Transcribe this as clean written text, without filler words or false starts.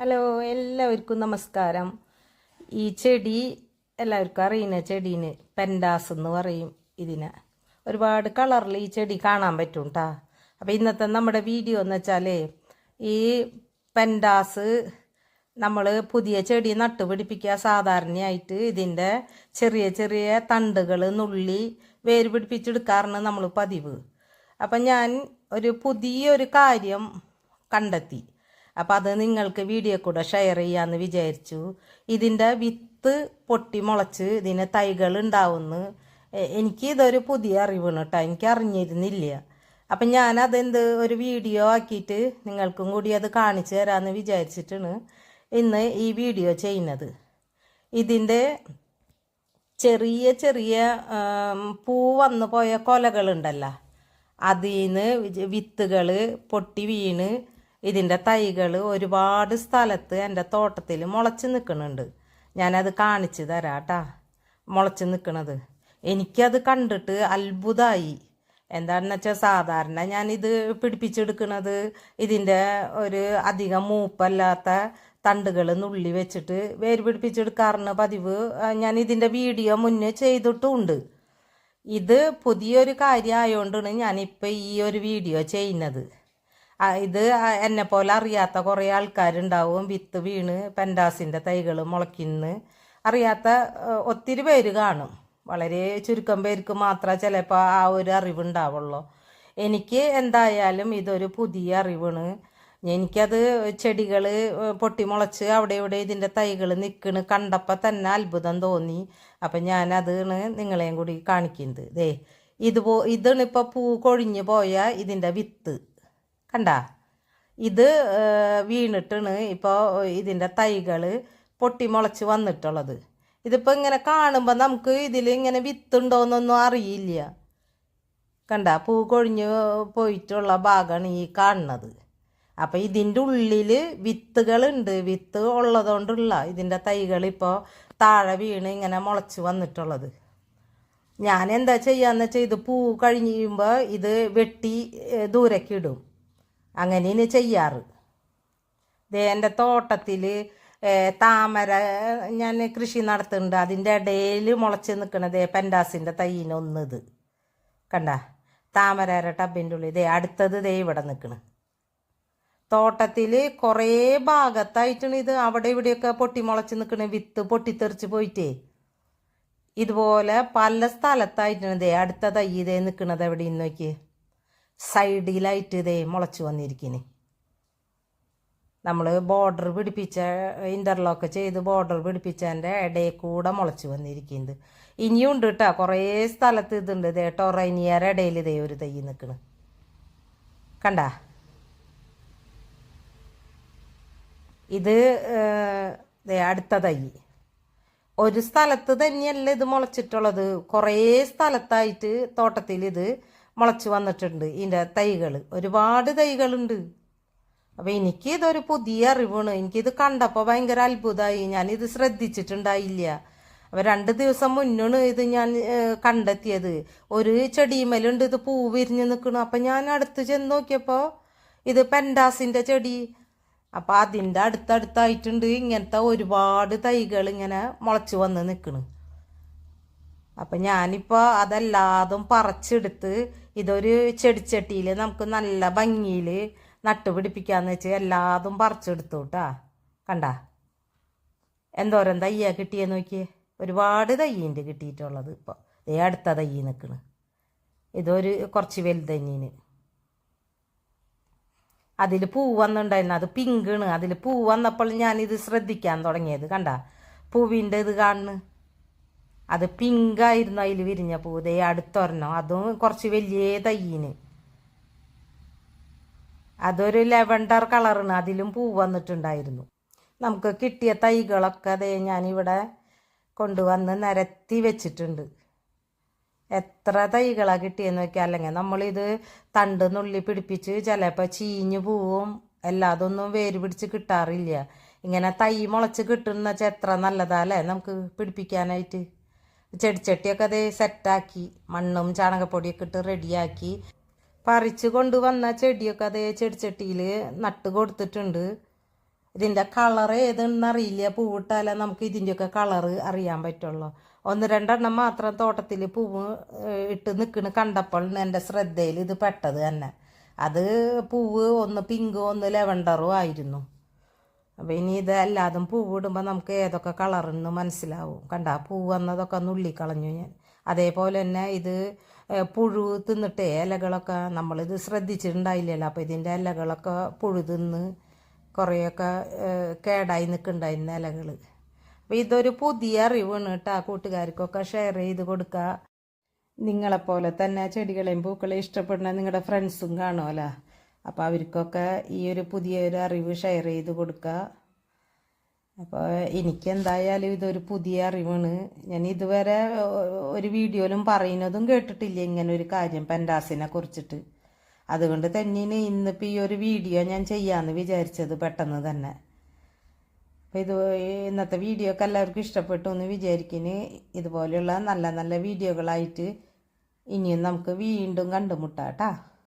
Hello, എല്ലാവർക്കും നമസ്കാരം. ഈ ചെടി എല്ലാവർക്കും അറിയുന്ന ചെടീന് പെൻഡാസ് എന്ന് പറയും. ഇതിന് ഒരുപാട് കളറിൽ ഈ ചെടി കാണാൻ പറ്റും കേട്ടോ. അപ്പോൾ ഇന്നത്തെ നമ്മുടെ വീഡിയോ എന്ന് വെച്ചാൽ ഈ പെൻഡാസ് നമ്മൾ പുതിയ ചെടി നട്ടുപിടിപ്പിക്കുക. സാധാരണയായിട്ട് ഇതിൻ്റെ ചെറിയ ചെറിയ തണ്ടുകൾ നുള്ളി വേര് പിടിപ്പിച്ചെടുക്കാറാണ് നമ്മൾ പതിവ്. അപ്പം ഞാൻ ഒരു പുതിയൊരു കാര്യം കണ്ടെത്തി. അപ്പം അത് നിങ്ങൾക്ക് വീഡിയോ കൂടെ ഷെയർ ചെയ്യാമെന്ന് വിചാരിച്ചു. ഇതിൻ്റെ വിത്ത് പൊട്ടി മുളച്ച് ഇതിന് തൈകൾ ഉണ്ടാവുമെന്ന് എനിക്ക് ഇതൊരു പുതിയ അറിവാണ് കേട്ടോ. എനിക്ക് അറിഞ്ഞിരുന്നില്ല. അപ്പം ഞാനതെന്ത് ഒരു വീഡിയോ ആക്കിയിട്ട് നിങ്ങൾക്കും കൂടി അത് കാണിച്ചു തരാമെന്ന് വിചാരിച്ചിട്ടാണ് ഇന്ന് ഈ വീഡിയോ ചെയ്യുന്നത്. ഇതിൻ്റെ ചെറിയ ചെറിയ പൂ വന്നു പോയ കൊലകളുണ്ടല്ലോ, അതിൽ നിന്ന് വിത്തുകൾ പൊട്ടി വീണ് ഇതിൻ്റെ തൈകൾ ഒരുപാട് സ്ഥലത്ത് എൻ്റെ തോട്ടത്തിൽ മുളച്ച് നിൽക്കുന്നുണ്ട്. ഞാനത് കാണിച്ചു തരാം കേട്ടോ. മുളച്ച് നിൽക്കണത് എനിക്കത് കണ്ടിട്ട് അത്ഭുതമായി. എന്താണെന്ന് വെച്ചാൽ സാധാരണ ഞാനിത് പിടിപ്പിച്ചെടുക്കുന്നത് ഇതിൻ്റെ ഒരു അധികം മൂപ്പല്ലാത്ത തണ്ടുകൾ നുള്ളി വെച്ചിട്ട് വേര് പിടിപ്പിച്ചെടുക്കാറുണ്ട് പതിവ്. ഞാൻ ഇതിൻ്റെ വീഡിയോ മുന്നേ ചെയ്തിട്ടുമുണ്ട്. ഇത് പുതിയൊരു കാര്യം ആയതുകൊണ്ടാണ് ഞാനിപ്പോൾ ഈ ഒരു വീഡിയോ ചെയ്യുന്നത്. ഇത് എന്നെപ്പോലെ അറിയാത്ത കുറേ ആൾക്കാരുണ്ടാവും. വിത്ത് വീണ് പെൻഡാസിൻ്റെ തൈകൾ മുളയ്ക്കുന്ന അറിയാത്ത ഒത്തിരി പേര് കാണും. വളരെ ചുരുക്കം പേർക്ക് മാത്രമേ ചിലപ്പോൾ ആ ഒരു അറിവുണ്ടാവുള്ളൂ. എനിക്ക് എന്തായാലും ഇതൊരു പുതിയ അറിവാണ്. എനിക്കത് ചെടികൾ പൊട്ടിമുളച്ച് അവിടെ ഇവിടെ ഇതിൻ്റെ തൈകൾ നിൽക്കണ് കണ്ടപ്പോൾ തന്നെ അത്ഭുതം തോന്നി. അപ്പം ഞാനതാണ് നിങ്ങളെയും കൂടി കാണിക്കുന്നത്. ഇതാണ് ഇപ്പോൾ പൂ കൊഴിഞ്ഞു പോയ ഇതിൻ്റെ വിത്ത് കണ്ട. ഇത് വീണിട്ടാണ് ഇപ്പോൾ ഇതിൻ്റെ തൈകൾ പൊട്ടിമുളച്ച് വന്നിട്ടുള്ളത്. ഇതിപ്പോൾ ഇങ്ങനെ കാണുമ്പോൾ നമുക്ക് ഇതിൽ ഇങ്ങനെ വിത്തുണ്ടോയെന്നൊന്നും അറിയില്ല. കണ്ട, പൂ കൊഴിഞ്ഞ് പോയിട്ടുള്ള ഭാഗമാണ് ഈ കാണുന്നത്. അപ്പോൾ ഇതിൻ്റെ ഉള്ളിൽ വിത്തുകളുണ്ട്. വിത്ത് ഉള്ളതുകൊണ്ടുള്ള ഇതിൻ്റെ തൈകൾ ഇപ്പോൾ താഴെ വീണ് ഇങ്ങനെ മുളച്ച് വന്നിട്ടുള്ളത്. ഞാൻ എന്താ ചെയ്യാന്ന് വെച്ചാൽ ഇത് പൂ കഴിയുമ്പോൾ ഇത് വെട്ടി ദൂരേക്കിടും. അങ്ങനെയാണ് ചെയ്യാറ്. എൻ്റെ തോട്ടത്തിൽ താമര ഞാൻ കൃഷി നടത്തുന്നുണ്ട്. അതിൻ്റെ ഇടയിൽ മുളച്ച് നിൽക്കണത് പെൻഡാസിൻ്റെ തൈയിനൊന്നത് കണ്ട. താമരയുടെ ടബിൻ്റെ ഉള്ളിൽ അടുത്തത് ഇവിടെ നിൽക്കണ്. തോട്ടത്തിൽ കുറേ ഭാഗത്തായിട്ടാണ് ഇത് അവിടെ ഇവിടെയൊക്കെ പൊട്ടിമുളച്ച് നിൽക്കണ. വിത്ത് പൊട്ടിത്തെറിച്ച് പോയിട്ടേ ഇതുപോലെ പല സ്ഥലത്തായിട്ടാണ് അടുത്ത തൈ നിൽക്കണത്. എവിടെയെന്ന് നോക്കി സൈഡിലായിട്ട് മുളച്ച് വന്നിരിക്കുന്നു. നമ്മൾ ബോർഡർ പിടിപ്പിച്ച ഇൻ്റർലോക്ക് ചെയ്ത് ബോർഡർ പിടിപ്പിച്ചതിൻ്റെ ഇടയിൽ കൂടെ മുളച്ച് വന്നിരിക്കുന്നത്. ഇനിയും ഉണ്ട് കേട്ടോ, കുറേ സ്ഥലത്ത് ഇതുണ്ട്. ടൊറൈനിയയുടെ ഇടയിൽ ഒരു തൈ നിൽക്കണ് കണ്ട. ഇത് അടുത്ത തൈ ഒരു സ്ഥലത്ത് തന്നെയല്ല ഇത് മുളച്ചിട്ടുള്ളത്. കുറേ സ്ഥലത്തായിട്ട് തോട്ടത്തിൽ ഇത് മുളച്ച് വന്നിട്ടുണ്ട്. ഇതിൻ്റെ തൈകൾ ഒരുപാട് തൈകളുണ്ട്. അപ്പോൾ എനിക്ക് ഇതൊരു പുതിയ അറിവാണ്. എനിക്കിത് കണ്ടപ്പോൾ ഭയങ്കര അത്ഭുതമായി. ഞാനിത് ശ്രദ്ധിച്ചിട്ടുണ്ടായില്ല. അപ്പോൾ 2 ദിവസം മുന്നാണ് ഇത് ഞാൻ കണ്ടെത്തിയത്. ഒരു ചെടിമേലുണ്ട് ഇത് പൂ വിരിഞ്ഞ് നിൽക്കണം. അപ്പം ഞാൻ അടുത്ത് ചെന്ന് നോക്കിയപ്പോൾ ഇത് പെൻഡാസിൻ്റെ ചെടി. അപ്പോൾ അതിൻ്റെ അടുത്തടുത്തായിട്ടുണ്ട് ഇങ്ങനത്തെ ഒരുപാട് തൈകൾ ഇങ്ങനെ മുളച്ച് വന്ന് നിൽക്കണം. അപ്പം ഞാനിപ്പോൾ അതെല്ലാതും പറിച്ചെടുത്ത് ഇതൊരു ചെടിച്ചട്ടിയിൽ നമുക്ക് നല്ല ഭംഗിയിൽ നട്ടുപിടിപ്പിക്കാന്ന് വെച്ച് എല്ലാതും പറിച്ചെടുത്തു കേട്ടാ. കണ്ട എന്തോരം തയ്യാ കിട്ടിയെന്ന് നോക്കിയേ. ഒരുപാട് തയ്യുണ്ട് കിട്ടിയിട്ടുള്ളത്. ഇപ്പോൾ അടുത്ത തൈ നിൽക്കണ്. ഇതൊരു കുറച്ച് വലുതഞ്ഞീന്. അതിൽ പൂ വന്നിട്ടുണ്ടായിരുന്നു. അത് പിങ്കാണ്. അതിൽ പൂ വന്നപ്പോൾ ഞാനിത് ശ്രദ്ധിക്കാൻ തുടങ്ങിയത്. കണ്ട പൂവിൻ്റെ ഇത് കാണുന്നു. അത് പിങ്കായിരുന്നു അതിൽ വിരിഞ്ഞ പൂ. അടുത്തൊരെണ്ണം അതും കുറച്ച് വലിയ തയ്യിന്. അതൊരു ലെവൻഡർ കളറാണ്. അതിലും പൂ വന്നിട്ടുണ്ടായിരുന്നു. നമുക്ക് കിട്ടിയ തൈകളൊക്കെ ഞാനിവിടെ കൊണ്ടുവന്ന് നിരത്തി വെച്ചിട്ടുണ്ട്. എത്ര തൈകളാണ് കിട്ടിയെന്ന് നോക്കിയാൽ. അല്ലെങ്കിൽ നമ്മളിത് തണ്ട് നുള്ളി പിടിപ്പിച്ച് ചിലപ്പോൾ ചീഞ്ഞു പോവും. എല്ലാതൊന്നും വേര് പിടിച്ച് കിട്ടാറില്ല. ഇങ്ങനെ തൈ മുളച്ച് കിട്ടുന്ന വെച്ചാൽ എത്ര നല്ലതാല്ലേ നമുക്ക് പിടിപ്പിക്കാനായിട്ട്. ചെടിച്ചട്ടിയൊക്കെ സെറ്റാക്കി മണ്ണും ചാണകപ്പൊടിയൊക്കെ ഇട്ട് റെഡിയാക്കി പറിച്ച് കൊണ്ടുവന്ന ചെടിയൊക്കെ ചെടിച്ചട്ടിയിൽ നട്ട് കൊടുത്തിട്ടുണ്ട്. ഇതിൻ്റെ കളർ ഏതെന്നറിയില്ല. പൂവിട്ടാലേ നമുക്ക് ഇതിൻ്റെയൊക്കെ കളറ് അറിയാൻ പറ്റുള്ളൂ. ഒന്ന് രണ്ടെണ്ണം മാത്രം തോട്ടത്തിൽ പൂവ് ഇട്ട് നിൽക്കണ് കണ്ടപ്പോൾ എൻ്റെ ശ്രദ്ധയിൽ ഇത് പെട്ടത് തന്നെ. അത് പൂവ് ഒന്ന് പിങ്കും ഒന്ന് ലെവൻഡറും ആയിരുന്നു. അപ്പോൾ ഇനി ഇത് എല്ലാതും പൂവിടുമ്പോൾ നമുക്ക് ഏതൊക്കെ കളറെന്ന് മനസ്സിലാവും. കണ്ട പൂവ് വന്നതൊക്കെ നുള്ളിക്കളഞ്ഞു ഞാൻ. അതേപോലെ തന്നെ ഇത് പുഴു തിന്നിട്ടേ ഇലകളൊക്കെ നമ്മളിത് ശ്രദ്ധിച്ചിട്ടുണ്ടായില്ലല്ലോ. അപ്പോൾ ഇതിൻ്റെ ഇലകളൊക്കെ പുഴു തിന്ന് കുറേയൊക്കെ കേടായി നിൽക്കുന്നുണ്ടായിരുന്ന ഇലകൾ. അപ്പോൾ ഇതൊരു പുതിയ അറിവാണ് കേട്ടോ. കൂട്ടുകാർക്കൊക്കെ ഷെയർ ചെയ്ത് കൊടുക്കുക. നിങ്ങളെപ്പോലെ തന്നെ ചെടികളെയും പൂക്കളെയും ഇഷ്ടപ്പെടുന്ന നിങ്ങളുടെ ഫ്രണ്ട്സും കാണുമല്ലോ. അപ്പോൾ അവർക്കൊക്കെ ഈ ഒരു പുതിയൊരു അറിവ് ഷെയർ ചെയ്ത് കൊടുക്കുക. അപ്പോൾ എനിക്കെന്തായാലും ഇതൊരു പുതിയ അറിവാണ്. ഞാൻ ഇതുവരെ ഒരു വീഡിയോയിലും പറയുന്നതും കേട്ടിട്ടില്ല ഇങ്ങനെ ഒരു കാര്യം പെൻഡാസിനെ കുറിച്ചിട്ട്. അതുകൊണ്ട് തന്നെയാണ് ഇന്നിപ്പോൾ ഈ ഒരു വീഡിയോ ഞാൻ ചെയ്യാമെന്ന് വിചാരിച്ചത് പെട്ടെന്ന് തന്നെ. അപ്പോൾ ഇന്നത്തെ വീഡിയോ ഒക്കെ എല്ലാവർക്കും ഇഷ്ടപ്പെട്ടു എന്ന് വിചാരിക്കുന്നു. ഇതുപോലെയുള്ള നല്ല നല്ല വീഡിയോകളായിട്ട് ഇനിയും നമുക്ക് വീണ്ടും കണ്ടുമുട്ടാം കേട്ടോ.